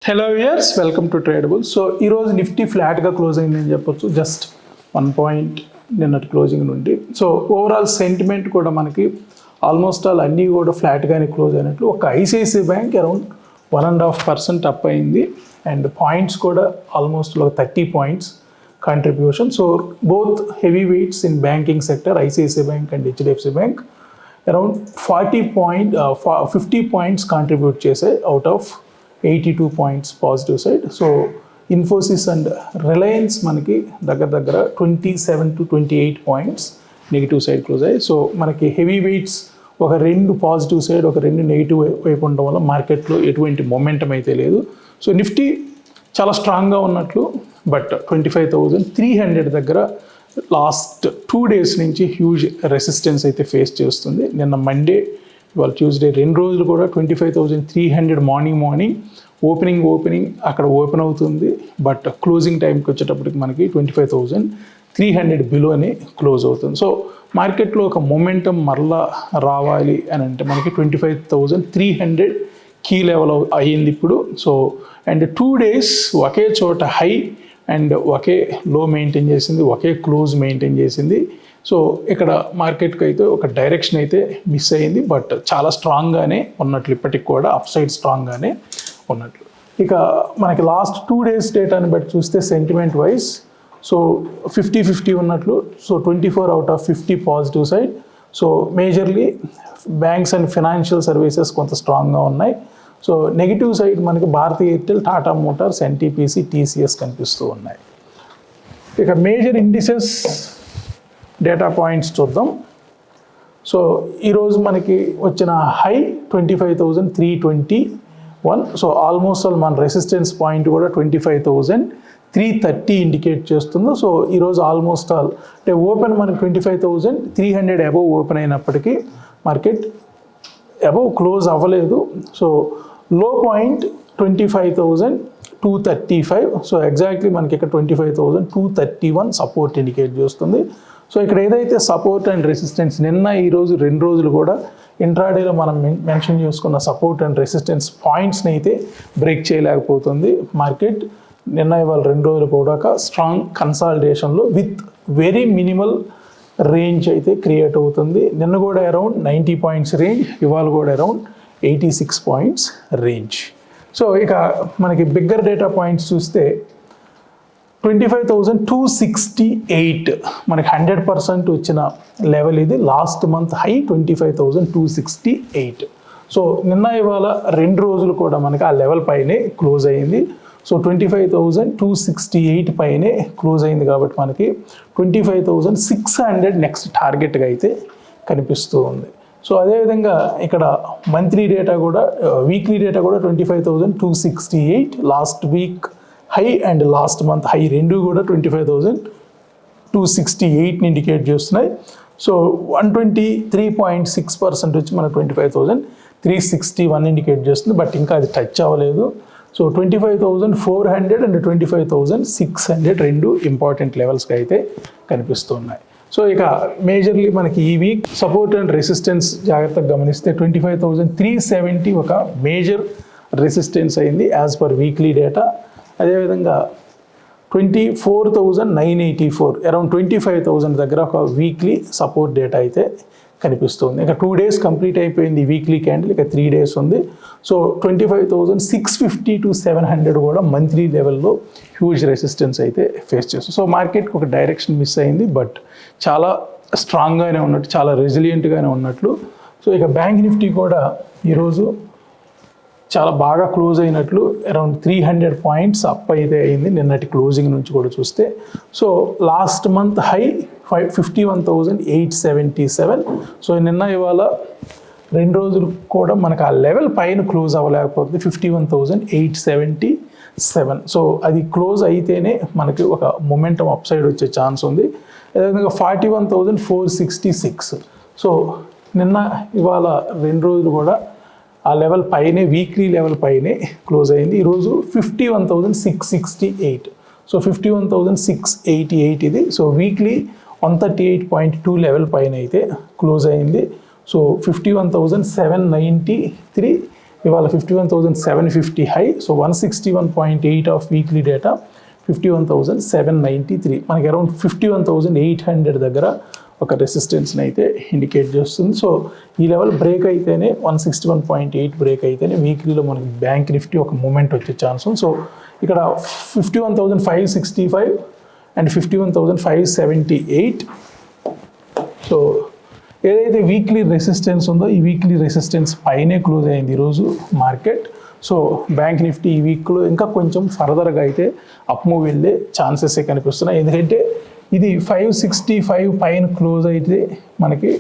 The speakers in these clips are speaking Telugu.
Hello viewers, welcome to tradable. So ఈరోజు నిఫ్టీ ఫ్లాట్గా క్లోజ్ అయిందని చెప్పొచ్చు, జస్ట్ 1 పాయింట్ నిన్నటి క్లోజింగ్ నుండి. సో ఓవరాల్ సెంటిమెంట్ కూడా మనకి ఆల్మోస్ట్ ఆల్ అన్నీ కూడా ఫ్లాట్గానే క్లోజ్ అయినట్లు. ఒక ఐసిఐసిఐ బ్యాంక్ అరౌండ్ 1.5% అప్ అయింది అండ్ పాయింట్స్ కూడా almost 30 points contribution. So both heavy weights in banking sector, ICICI bank and HDFC bank around 50 points contribute చేసాయి out of 82 points positive side. So Infosys and Reliance మనకి దగ్గర 27 to 28 points negative side close అయ్యాయి. సో మనకి హెవీ వెయిట్స్ ఒక 2 పాజిటివ్ సైడ్, ఒక 2 నెగిటివ్ వైపు ఉండడం వల్ల మార్కెట్లో ఎటువంటి మొమెంటం అయితే లేదు. సో నిఫ్టీ చాలా స్ట్రాంగ్గా ఉన్నట్లు, బట్ 25,300 దగ్గర లాస్ట్ 2 days నుంచి హ్యూజ్ రెసిస్టెన్స్ అయితే ఫేస్ చేస్తుంది. నిన్న మండే, ఇవాళ ట్యూస్డే, 2 రోజులు కూడా 25,300 మార్నింగ్ ఓపెనింగ్ అక్కడ ఓపెన్ అవుతుంది. బట్ క్లోజింగ్ టైంకి వచ్చేటప్పటికి మనకి 25,300 బిలోనే క్లోజ్ అవుతుంది. సో మార్కెట్లో ఒక మొమెంటం మరలా రావాలి అని అంటే మనకి 25,300 కీ లెవెల్ అయ్యింది ఇప్పుడు. సో అండ్ 2 days ఒకే చోట హై అండ్ ఒకే లో మెయింటైన్ చేసింది, ఒకే క్లోజ్ మెయింటైన్ చేసింది. సో ఇక్కడ మార్కెట్కి అయితే ఒక డైరెక్షన్ అయితే మిస్ అయింది, బట్ చాలా స్ట్రాంగ్గానే ఉన్నట్లు, ఇప్పటికి కూడా అప్ సైడ్ స్ట్రాంగ్గానే ఉన్నట్లు. ఇక మనకి లాస్ట్ 2 days డేటాని బట్టి చూస్తే సెంటిమెంట్ వైజ్ సో 50-50 ఉన్నట్లు. So 24 out of 50 positive side. So majorly banks and financial services కొంత స్ట్రాంగ్గా ఉన్నాయి. సో నెగిటివ్ సైడ్ మనకి Bharti Airtel, Tata Motors, NTPC, TCS కనిపిస్తూ ఉన్నాయి. ఇక మేజర్ ఇండిసెస్ డేటా పాయింట్స్ చూద్దాం. సో ఈరోజు మనకి వచ్చిన హై 25,321. సో ఆల్మోస్ట్ ఆల్ మన రెసిస్టెన్స్ పాయింట్ కూడా 25,330 ఇండికేట్ చేస్తుంది. సో ఈరోజు ఆల్మోస్ట్ ఆల్ అంటే ఓపెన్ మనకి 25,300 అబవ్ ఓపెన్ అయినప్పటికీ మార్కెట్ అబవ్ క్లోజ్ అవ్వలేదు. సో లో పాయింట్ 25,235. సో ఎగ్జాక్ట్లీ మనకి ఇక్కడ 25,231 సపోర్ట్ ఇండికేట్ చేస్తుంది. సో ఇక్కడ ఏదైతే సపోర్ట్ అండ్ రెసిస్టెన్స్ నిన్న ఈరోజు 2 రోజులు కూడా ఇంట్రాడేలో మనం మెన్షన్ చేసుకున్న సపోర్ట్ అండ్ రెసిస్టెన్స్ పాయింట్స్ని అయితే బ్రేక్ చేయలేకపోతుంది మార్కెట్. నిన్న ఇవాళ 2 రోజులు కూడా స్ట్రాంగ్ కన్సాలిడేషన్లో విత్ వెరీ మినిమల్ రేంజ్ అయితే క్రియేట్ అవుతుంది. నిన్న కూడా అరౌండ్ 90 పాయింట్స్ రేంజ్, ఇవాళ కూడా అరౌండ్ 86 పాయింట్స్ రేంజ్. సో ఇక మనకి బిగ్గర్ డేటా పాయింట్స్ చూస్తే 25,268 మనకి 100% వచ్చిన లెవెల్ ఇది. Last month high 25,268. సో నిన్న ఇవాళ 2 రోజులు కూడా మనకి ఆ లెవెల్ పైనే క్లోజ్ అయ్యింది. సో 25,268 పైనే క్లోజ్ అయింది కాబట్టి మనకి 25,600 నెక్స్ట్ టార్గెట్గా అయితే కనిపిస్తూ ఉంది. సో అదేవిధంగా ఇక్కడ మంత్లీ డేటా కూడా, వీక్లీ డేటా కూడా 25,268 last week high and last month high రెండు కూడా 25,268ని ఇండికేట్ చేస్తున్నాయి. సో 123.6% వచ్చి మన 25,361 ఇండికేట్ చేస్తుంది, బట్ ఇంకా అది టచ్ అవ్వలేదు. సో 25,400 అండ్ 25,600 రెండు ఇంపార్టెంట్ లెవెల్స్కి అయితే కనిపిస్తున్నాయి. సో ఇక మేజర్లీ మనకి ఈ వీక్ సపోర్ట్ అండ్ రెసిస్టెన్స్ జాగ్రత్తగా గమనిస్తే 25,370 ఒక మేజర్ రెసిస్టెన్స్ అయింది యాజ్ పర్ వీక్లీ డేటా. అదేవిధంగా 24,984 అరౌండ్ 25,000 దగ్గర ఒక వీక్లీ సపోర్ట్ డేటా అయితే కనిపిస్తుంది. ఇక 2 days కంప్లీట్ అయిపోయింది వీక్లీ క్యాండిల్, ఇక 3 days ఉంది. సో 25,650 to 700 కూడా మంత్లీ లెవెల్లో హ్యూజ్ రెసిస్టెన్స్ అయితే ఫేస్ చేస్తుంది. సో మార్కెట్కి ఒక డైరెక్షన్ మిస్ అయింది, బట్ చాలా స్ట్రాంగ్గానే ఉన్నట్టు, చాలా రెసిలియంట్గానే ఉన్నట్లు. సో ఇక బ్యాంక్ నిఫ్టీ కూడా ఈరోజు చాలా బాగా క్లోజ్ అయినట్లు, అరౌండ్ 300 పాయింట్స్ అప్ అయితే అయింది నిన్నటి క్లోజింగ్ నుంచి కూడా చూస్తే. So last month high 51,877. So నిన్న ఇవాళ 2 రోజులు కూడా మనకు ఆ లెవెల్ పైన క్లోజ్ అవ్వలేకపోతుంది, 51,877. సో అది క్లోజ్ అయితేనే మనకి ఒక మొమెంటం అప్ సైడ్ వచ్చే ఛాన్స్ ఉంది. అదేవిధంగా 41,466. సో నిన్న ఇవాళ 2 రోజులు కూడా ఆ లెవెల్ పైనే, వీక్లీ లెవెల్ పైనే క్లోజ్ అయింది. ఈరోజు 51,668. సో 51,688 ఇది. సో వీక్లీ 138.2 లెవెల్ పైన అయితే క్లోజ్ అయింది. సో 51,793 ఇవాళ 51,750 high. So 161.8 of weekly data 51,793, మనకి అరౌండ్ 51,800 దగ్గర ఒక రెసిస్టెన్స్ని అయితే ఇండికేట్ చేస్తుంది. సో ఈ లెవెల్ బ్రేక్ అయితేనే 161.8 బ్రేక్ అయితేనే వీక్లీలో మనకి బ్యాంక్ నిఫ్టీ ఒక మూమెంట్ వచ్చే ఛాన్స్ ఉంది. సో ఇక్కడ 51,565 అండ్ 51,578. సో ఏదైతే వీక్లీ రెసిస్టెన్స్ ఉందో ఈ వీక్లీ రెసిస్టెన్స్ పైనే క్లోజ్ అయింది ఈరోజు మార్కెట్. సో బ్యాంక్ నిఫ్టీ ఈ వీక్లో ఇంకా కొంచెం ఫర్దర్గా అయితే అప్ మూవ్ వెళ్ళే ఛాన్సెస్ కనిపిస్తున్నాయి. ఎందుకంటే ఇది 565 పైన క్లోజ్ అయితే మనకి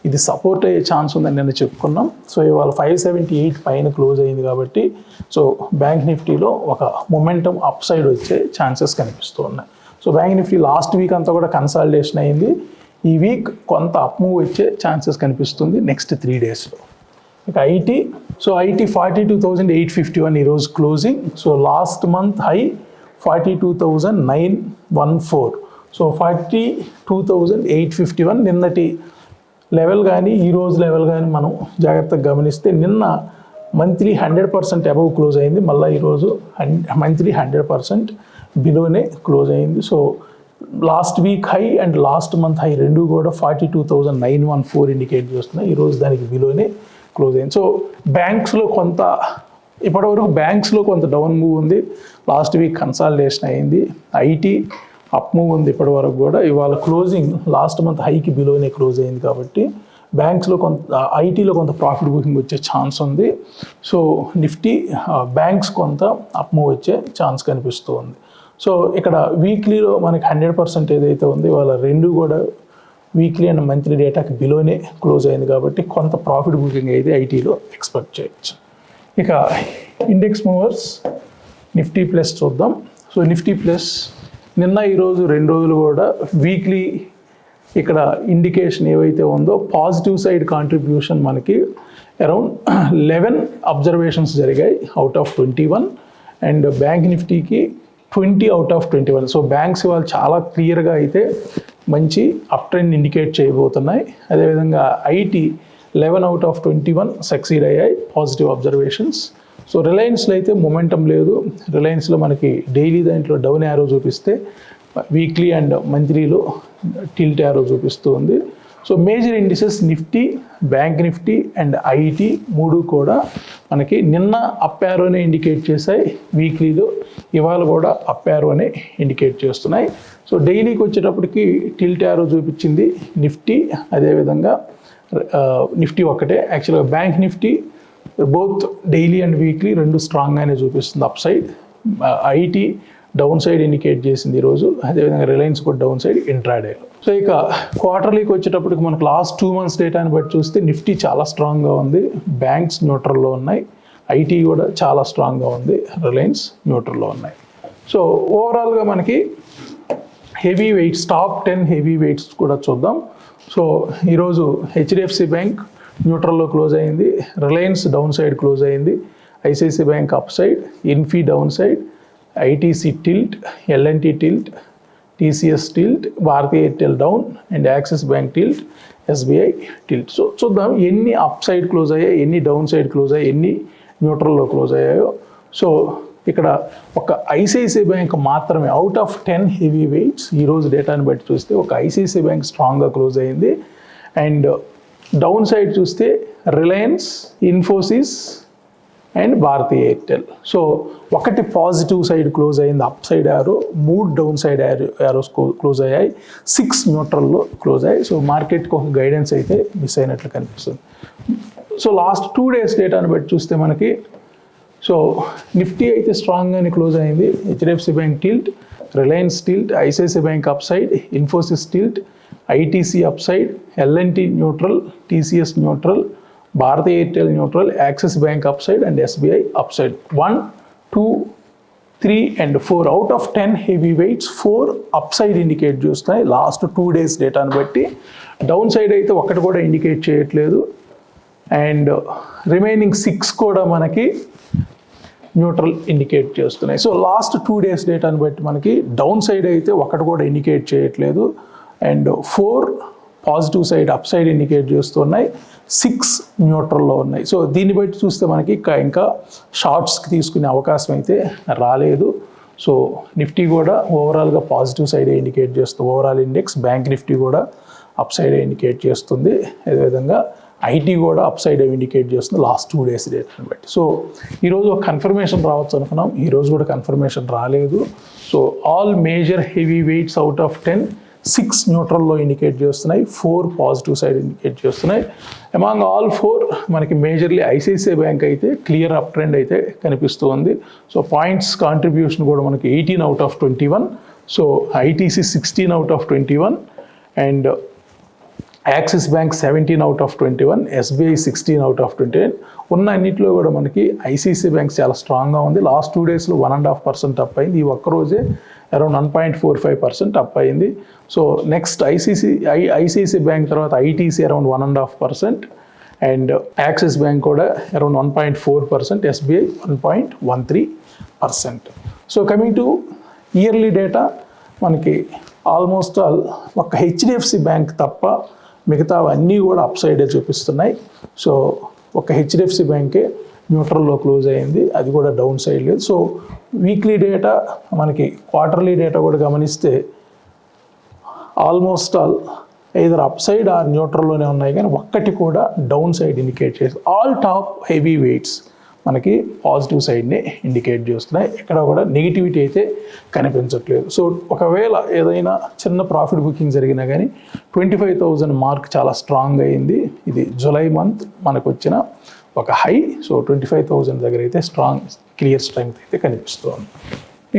ఇది సపోర్ట్ అయ్యే ఛాన్స్ ఉందని నేను చెప్పుకున్నాం. సో ఇవాళ 578 పైన క్లోజ్ అయింది కాబట్టి సో బ్యాంక్ నిఫ్టీలో ఒక మొమెంటం అప్ సైడ్ వచ్చే ఛాన్సెస్ కనిపిస్తూ ఉన్నాయి. So bank Nifty last week అంతా కూడా కన్సాలిడేషన్ అయింది. ఈ వీక్ కొంత అప్ మూవ్ వచ్చే ఛాన్సెస్ కనిపిస్తుంది నెక్స్ట్ 3 డేస్లో. ఇక ఐటీ, సో ఐటీ 42,851 ఈరోజు closing. So last month high 42,914. So 42,851 నిన్నటి లెవెల్ కానీ ఈరోజు లెవెల్ కానీ మనం జాగ్రత్తగా గమనిస్తే నిన్న మంత్లీ 100% అబవ్ క్లోజ్ అయింది, మళ్ళీ ఈరోజు మంత్లీ 100% బిలోనే క్లోజ్ అయింది. So last week high and last month high రెండు కూడా 42,914 ఇండికేట్ చేస్తున్నాయి. ఈరోజు దానికి బిలోనే క్లోజ్ అయింది. సో బ్యాంక్స్లో కొంత ఇప్పటివరకు బ్యాంక్స్లో కొంత డౌన్ మూవ్ ఉంది. లాస్ట్ వీక్ కన్సాలిడేషన్ అయింది. ఐటీ అప్ మూవ్ ఉంది ఇప్పటివరకు కూడా. ఇవాళ క్లోజింగ్ లాస్ట్ మంత్ హైకి బిలోనే క్లోజ్ అయింది కాబట్టి బ్యాంక్స్లో కొంత ఐటీలో కొంత ప్రాఫిట్ బుకింగ్ వచ్చే ఛాన్స్ ఉంది. సో నిఫ్టీ బ్యాంక్స్ కొంత అప్ మూవ్ వచ్చే ఛాన్స్ కనిపిస్తూ ఉంది. సో ఇక్కడ వీక్లీలో మనకి 100% ఏదైతే ఉంది ఇవాళ రెండు కూడా వీక్లీ అండ్ మంత్లీ డేటాకి బిలోనే క్లోజ్ అయింది కాబట్టి కొంత ప్రాఫిట్ బుకింగ్ అయితే ఐటీలో ఎక్స్పెక్ట్ చేయొచ్చు. ఇక ఇండెక్స్ మూవర్స్ నిఫ్టీ ప్లస్ చూద్దాం. సో నిఫ్టీ ప్లస్ నిన్న ఈరోజు 2 రోజులు కూడా వీక్లీ ఇక్కడ ఇండికేషన్ ఏవైతే ఉందో పాజిటివ్ సైడ్ కాంట్రిబ్యూషన్ మనకి అరౌండ్ 11 అబ్జర్వేషన్స్ జరిగాయి అవుట్ ఆఫ్ 21 అండ్ బ్యాంక్ నిఫ్టీకి 20 అవుట్ ఆఫ్ 21. సో బ్యాంక్స్ ఇవాళ చాలా క్లియర్గా అయితే మంచి అప్ ట్రెండ్ ఇండికేట్ చేయబోతున్నాయి. అదేవిధంగా ఐటీ 11 అవుట్ ఆఫ్ 21 సక్సీడ్ అయ్యాయి పాజిటివ్ అబ్జర్వేషన్స్. సో రిలయన్స్లో అయితే మొమెంటం లేదు. రిలయన్స్లో మనకి డైలీ దాంట్లో డౌన్ యారో చూపిస్తే వీక్లీ అండ్ మంత్లీలో టిల్ట్ యారో చూపిస్తూ ఉంది. So major indices Nifty, bank Nifty and IT మూడు కూడా మనకి నిన్న అప్ యారోనే ఇండికేట్ చేశాయి. వీక్లీలో ఇవాళ కూడా అప్ యారోనే ఇండికేట్ చేస్తున్నాయి. సో డైలీకి వచ్చేటప్పటికి టిల్ట్ యారో చూపించింది నిఫ్టీ, అదేవిధంగా నిఫ్టీ ఒక్కటే. యాక్చువల్గా bank Nifty both daily and weekly రెండు స్ట్రాంగ్గానే చూపిస్తుంది up side. IT down side indicate చేసింది ఈరోజు, అదేవిధంగా రిలయన్స్ కూడా డౌన్ సైడ్ ఇంట్రాడేలో. సో ఇక క్వార్టర్లీకి వచ్చేటప్పటికి మనకు లాస్ట్ 2 months డేటాని బట్టి చూస్తే నిఫ్టీ చాలా స్ట్రాంగ్గా ఉంది, బ్యాంక్స్ న్యూట్రల్లో ఉన్నాయి, ఐటీ కూడా చాలా స్ట్రాంగ్గా ఉంది, రిలయన్స్ న్యూట్రల్లో ఉన్నాయి. సో ఓవరాల్గా మనకి heavy weights top 10 heavy weights కూడా చూద్దాం. సో ఈరోజు హెచ్డిఎఫ్సి బ్యాంక్ న్యూట్రల్లో క్లోజ్ అయింది, రిలయన్స్ డౌన్ సైడ్ క్లోజ్ అయింది, ICICI bank up side, Infy down side, ITC tilt, L and T tilt, TCS tilt, Bharti Airtel down and axis bank tilt, SBI tilt. So చూద్దాం ఎన్ని అప్ సైడ్ క్లోజ్ అయ్యాయి, ఎన్ని డౌన్ సైడ్ క్లోజ్ అయ్యాయి, ఎన్ని న్యూట్రల్లో క్లోజ్ అయ్యాయో. సో ఇక్కడ ఒక ఐసిఐసిఐ బ్యాంక్ మాత్రమే అవుట్ ఆఫ్ 10 హెవీ వెయిట్స్ ఈరోజు డేటాని బట్టి చూస్తే ఒక ఐసిఐసిఐ బ్యాంక్ స్ట్రాంగ్గా క్లోజ్ అయింది. అండ్ డౌన్ సైడ్ చూస్తే Reliance, Infosys and Bharti Airtel. So ఒకటి పాజిటివ్ సైడ్ క్లోజ్ అయింది up side arrow, 3 down side arrows close అయ్యాయి, 6 న్యూట్రల్లో క్లోజ్ అయ్యాయి. సో మార్కెట్కి ఒక గైడెన్స్ అయితే మిస్ అయినట్లు కనిపిస్తుంది. సో లాస్ట్ 2 days డేటాను బట్టి చూస్తే మనకి సో నిఫ్టీ అయితే స్ట్రాంగ్గానే క్లోజ్ అయింది, HDFC bank tilt, Reliance tilt, ICICI bank up side, Infosys tilt, ITC up side, L and T neutral, TCS neutral, Bharti Airtel neutral, Axis bank up side and SBI up side. 1, 2, 3 and 4 out of 10 heavy weights 4 up side indicate చేస్తున్నాయి లాస్ట్ 2 days డేటాను బట్టి. డౌన్ సైడ్ అయితే ఒకటి కూడా ఇండికేట్ చేయట్లేదు అండ్ రిమైనింగ్ 6 కూడా మనకి న్యూట్రల్ ఇండికేట్ చేస్తున్నాయి. సో లాస్ట్ 2 days డేటాను బట్టి మనకి డౌన్ సైడ్ అయితే ఒకటి కూడా ఇండికేట్ చేయట్లేదు and 4 positive side up side indicate చేస్తున్నాయి, 6 న్యూట్రల్లో ఉన్నాయి. సో దీన్ని బట్టి చూస్తే మనకి ఇంకా షార్ట్స్కి తీసుకునే అవకాశం అయితే రాలేదు. సో నిఫ్టీ కూడా ఓవరాల్గా పాజిటివ్ సైడే ఇండికేట్ చేస్తుంది. ఓవరాల్ ఇండెక్స్ బ్యాంక్ నిఫ్టీ కూడా అప్ సైడే ఇండికేట్ చేస్తుంది. అదేవిధంగా ఐటీ కూడా అప్ సైడ్ ఇండికేట్ చేస్తుంది లాస్ట్ 2 days డేట్ని బట్టి. సో ఈరోజు ఒక కన్ఫర్మేషన్ రావచ్చు అనుకున్నాం, ఈరోజు కూడా కన్ఫర్మేషన్ రాలేదు. So all major heavy weights out of 10 6 న్యూట్రల్లో ఇండికేట్ చేస్తున్నాయి, 4 పాజిటివ్ సైడ్ ఇండికేట్ చేస్తున్నాయి. అమాంగ్ ఆల్ 4 మనకి మేజర్లీ ఐసిఐసిఐ బ్యాంక్ అయితే క్లియర్ అప్ ట్రెండ్ అయితే కనిపిస్తూ ఉంది. సో పాయింట్స్ కాంట్రిబ్యూషన్ కూడా మనకి 18 out of 21. So ITC 16 out of 21 and axis bank 17 out of 21, SBI 16 out of 21. ఉన్న అన్నింటిలో కూడా మనకి ఐసిఐసిఐ బ్యాంక్ చాలా స్ట్రాంగ్గా ఉంది. లాస్ట్ 2 daysలో 1.5% అప్ అయింది. ఈ ఒక్కరోజే అరౌండ్ 1.45% అప్ అయింది. సో నెక్స్ట్ ఐసిఐసిఐ బ్యాంక్ తర్వాత ITC around 1.5% and axis bank కూడా around 1.4%, SBI 1.13%. So coming to yearly data మనకి ఆల్మోస్ట్ ఆల్ ఒక హెచ్డిఎఫ్సి బ్యాంక్ తప్ప మిగతా అన్నీ కూడా అప్ సైడే చూపిస్తున్నాయి. సో ఒక హెచ్డిఎఫ్సి బ్యాంకే న్యూట్రల్లో క్లోజ్ అయ్యింది, అది కూడా డౌన్ సైడ్ లేదు. సో వీక్లీ డేటా మనకి క్వార్టర్లీ డేటా కూడా గమనిస్తే almost all either up side or న్యూట్రల్లోనే ఉన్నాయి, కానీ ఒక్కటి కూడా డౌన్ సైడ్ ఇండికేట్ చేసి ఆల్ టాప్ హెవీ వెయిట్స్ మనకి పాజిటివ్ సైడ్ని ఇండికేట్ చేస్తున్నాయి. ఎక్కడ కూడా నెగిటివిటీ అయితే కనిపించట్లేదు. సో ఒకవేళ ఏదైనా చిన్న ప్రాఫిట్ బుకింగ్ జరిగినా కానీ 25,000 మార్క్ చాలా స్ట్రాంగ్ అయింది. ఇది జూలై మంత్ మనకు వచ్చిన ఒక హై. సో 25,000 దగ్గర అయితే స్ట్రాంగ్ క్లియర్ స్ట్రెంగ్త్ అయితే కనిపిస్తుంది.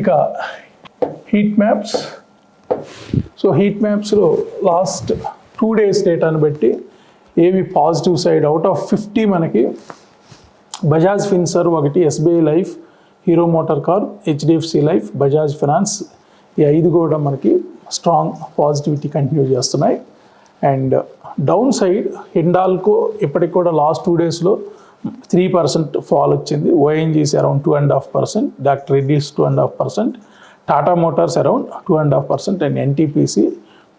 ఇక హీట్ మ్యాప్స్. సో హీట్ మ్యాప్స్లో లాస్ట్ 2 days డేటాను బట్టి ఏవి పాజిటివ్ సైడ్ అవుట్ ఆఫ్ 50 మనకి Bajaj Finserv 1, SBI life, hero motor car, HDFC life, Bajaj finance, ఈ 5 కూడా మనకి స్ట్రాంగ్ పాజిటివిటీ కంటిన్యూ చేస్తున్నాయి. అండ్ డౌన్ సైడ్ హిండాల్కో ఇప్పటికి కూడా లాస్ట్ 2 daysలో 3% ఫాల్ వచ్చింది. ONGC around 2.5%, doctor Reddy's 2.5%, Tata Motors around 2.5% and NTPC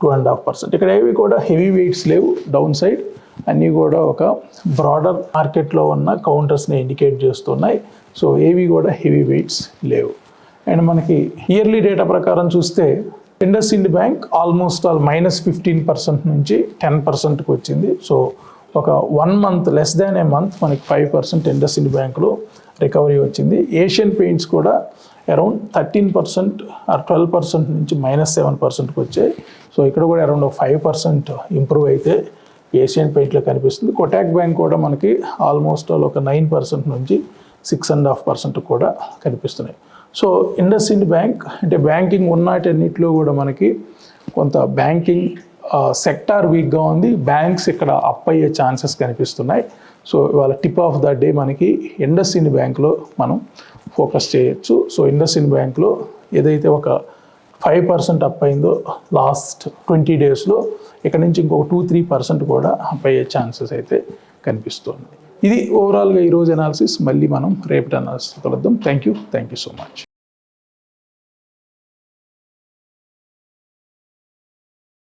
2.5%. ఇక్కడ ఏవి కూడా హెవీ వెయిట్స్ లేవు డౌన్ సైడ్, అన్నీ కూడా ఒక బ్రాడర్ మార్కెట్లో ఉన్న కౌంటర్స్ని ఇండికేట్ చేస్తున్నాయి. సో ఏవి కూడా హెవీ వెయిట్స్ లేవు. అండ్ మనకి ఇయర్లీ డేటా ప్రకారం చూస్తే ఇండస్ ఇండ్ బ్యాంక్ ఆల్మోస్ట్ ఆల్ -15% నుంచి 10%కి వచ్చింది. సో ఒక 1 month లెస్ దాన్ ఏ మంత్ మనకి 5% ఇండస్ ఇండ్ బ్యాంక్లో రికవరీ వచ్చింది. ఏషియన్ పెయింట్స్ కూడా అరౌండ్ 13% ఆర్ 12% నుంచి -7%కి వచ్చాయి. సో ఇక్కడ కూడా అరౌండ్ 5% ఇంప్రూవ్ అయితే ఏషియన్ పెయింట్లో కనిపిస్తుంది. కొటాక్ బ్యాంక్ కూడా మనకి ఆల్మోస్ట్ ఆల్ ఒక 9% నుంచి 6.5% కూడా కనిపిస్తున్నాయి. సో ఇండస్ ఇండ్ బ్యాంక్ అంటే బ్యాంకింగ్ ఉన్నటన్నిటిలో కూడా మనకి కొంత బ్యాంకింగ్ సెక్టార్ వీక్గా ఉంది. బ్యాంక్స్ ఇక్కడ అప్ అయ్యే ఛాన్సెస్ కనిపిస్తున్నాయి. సో ఇవాళ టిప్ ఆఫ్ ద డే మనకి ఇండస్ ఇండ్ బ్యాంక్లో మనం ఫోకస్ చేయొచ్చు. సో ఇండస్ ఇండ్ బ్యాంక్లో ఏదైతే ఒక 5% అప్ అయిందో లాస్ట్ 20 daysలో, ఇక్కడ నుంచి ఇంకొక 2-3% కూడా అప్ అయ్యే ఛాన్సెస్ అయితే కనిపిస్తుంది. ఇది ఓవరాల్గా ఈరోజు అనాలిసిస్. మళ్ళీ మనం రేపటి అనాలిసిస్ కలుద్దాం. Thank you so much.